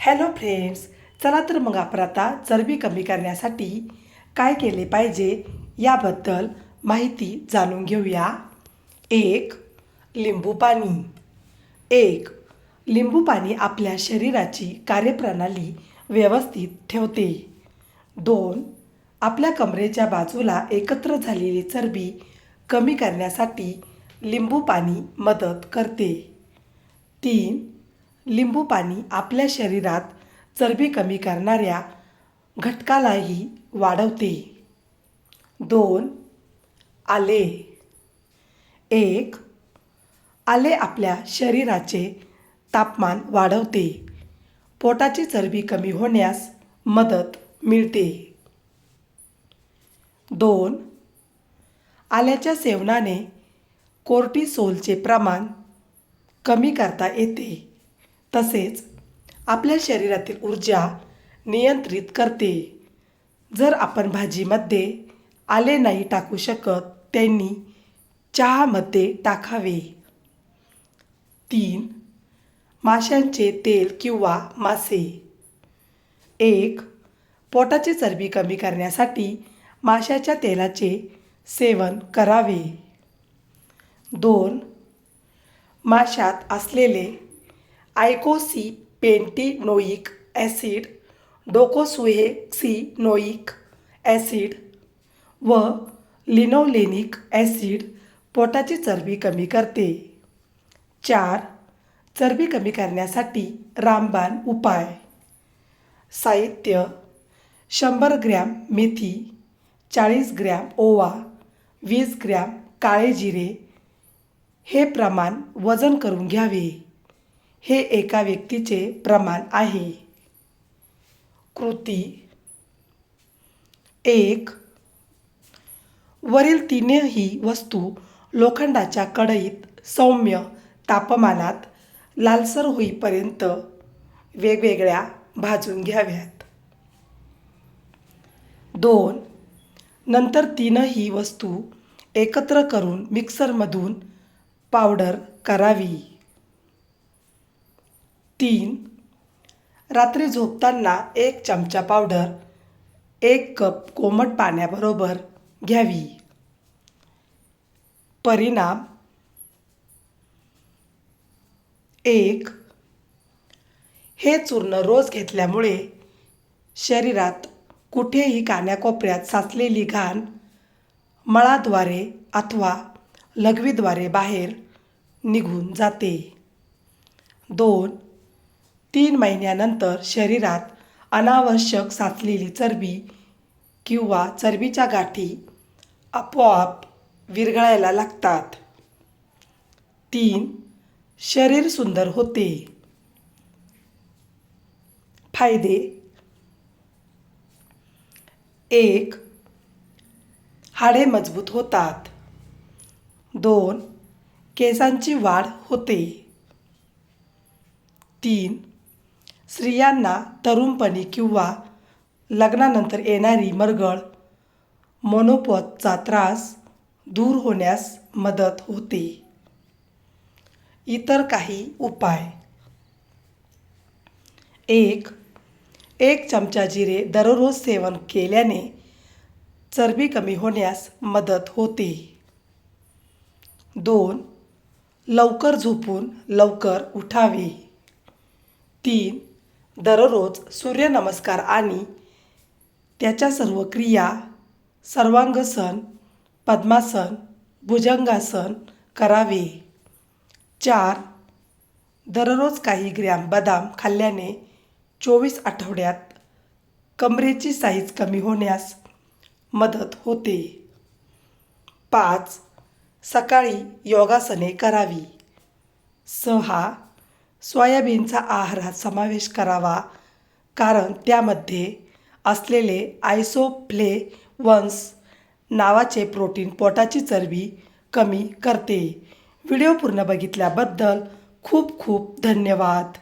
Hello friends, चला तर मग आपण आता चरबी कमी करण्यासाठी काय केले पाहिजे याबद्दल माहिती जाणून घेऊया. 1. लिंबू पाणी. 1. लिंबू पाणी आपल्या शरीराची कार्यप्रणाली व्यवस्थित ठेवते. 2. आपल्या कमरेच्या बाजूला एकत्र झालेली चरबी कमी करण्यासाठी लिंबू पाणी मदत करते. 3. लिंबू पाणी आपल्या शरीरात चरबी कमी करणाऱ्या घटकालाही वाढवते. 2. आले. 1. आले आपल्या शरीराचे तापमान वाढवते. पोटाची चरबी कमी होण्यास मदत मिळते. 2. आल्याच्या सेवनाने कोर्टिसोलचे प्रमाण कमी करता येते. तसेच आपल्या शरीरातील ऊर्जा नियंत्रित करते. जर आपण भाजीमध्ये आले नाही टाकू शकत त्यांनी चहामध्ये टाकावे. 3. माशांचे तेल किंवा मासे. 1. पोटाची चरबी कमी करण्यासाठी माशाच्या तेलाचे सेवन करावे. 2. माशात असलेले आयकोसिपेंटिनोइक ॲसिड, डोकोसुहेक्सिनोइक ॲसिड व लिनोलेनिक ॲसिड पोटाची चरबी कमी करते. 4. चरबी कमी करण्यासाठी रामबाण उपाय. साहित्य: 100 ग्रॅम मेथी, 40 ग्रॅम ओवा, 20 ग्रॅम काळे जिरे. हे प्रमाण वजन करून घ्यावे. हे एका व्यक्तीचे प्रमाण आहे. कृती: 1. वरील तीनही वस्तू लोखंडाच्या कढईत सौम्य तापमानात लालसर होईपर्यंत वेगवेगळ्या भाजून घ्याव्यात. 2. नंतर तीनही वस्तू एकत्र करून मिक्सरमधून पावडर करावी. 3. रात्री झोपताना 1 चमचा पावडर 1 कप कोमट पाण्याबरोबर घ्यावी. परिणाम: 1. हे चूर्ण रोज घेतल्यामुळे शरीरात कुठेही कानाकोपऱ्यात साचलेली घाण मळाद्वारे अथवा लघवीद्वारे बाहेर निघून जाते. 2. 3 महिन्यानंतर शरीरात अनावश्यक साचलेली चरबी किंवा चरबीच्या गाठी आपोआप विरघळायला लागतात. 3. शरीर सुंदर होते. फायदे: 1. हाडे मजबूत होतात. 2. केसांची वाढ होते. 3. स्त्रियांना तरुणपणी किंवा लग्नानंतर येणारी मरगळ मोनोपॉजचा त्रास दूर होण्यास मदत होते. इतर काही उपाय: 1. 1 चमचा जिरे दररोज सेवन केल्याने चरबी कमी होण्यास मदत होते. 2. लवकर झोपून लवकर उठावे. 3. दररोज सूर्यनमस्कार आणि त्याच्या सर्व क्रिया सर्वांगासन, पद्मासन, भुजंगासन करावे. 4. दररोज काही ग्रॅम बदाम खाल्ल्याने 24 आठवड्यात कमरेची साईज कमी होण्यास मदत होते. 5. सकाळी योगासने करावी. 6. सोयाबीनचा आहारात समावेश करावा कारण त्यामध्ये असलेले आयसोफ्लेवन्स नावाचे प्रोटीन पोटाची चरबी कमी करते. व्हिडिओ पूर्ण बघितल्याबद्दल खूप खूप धन्यवाद.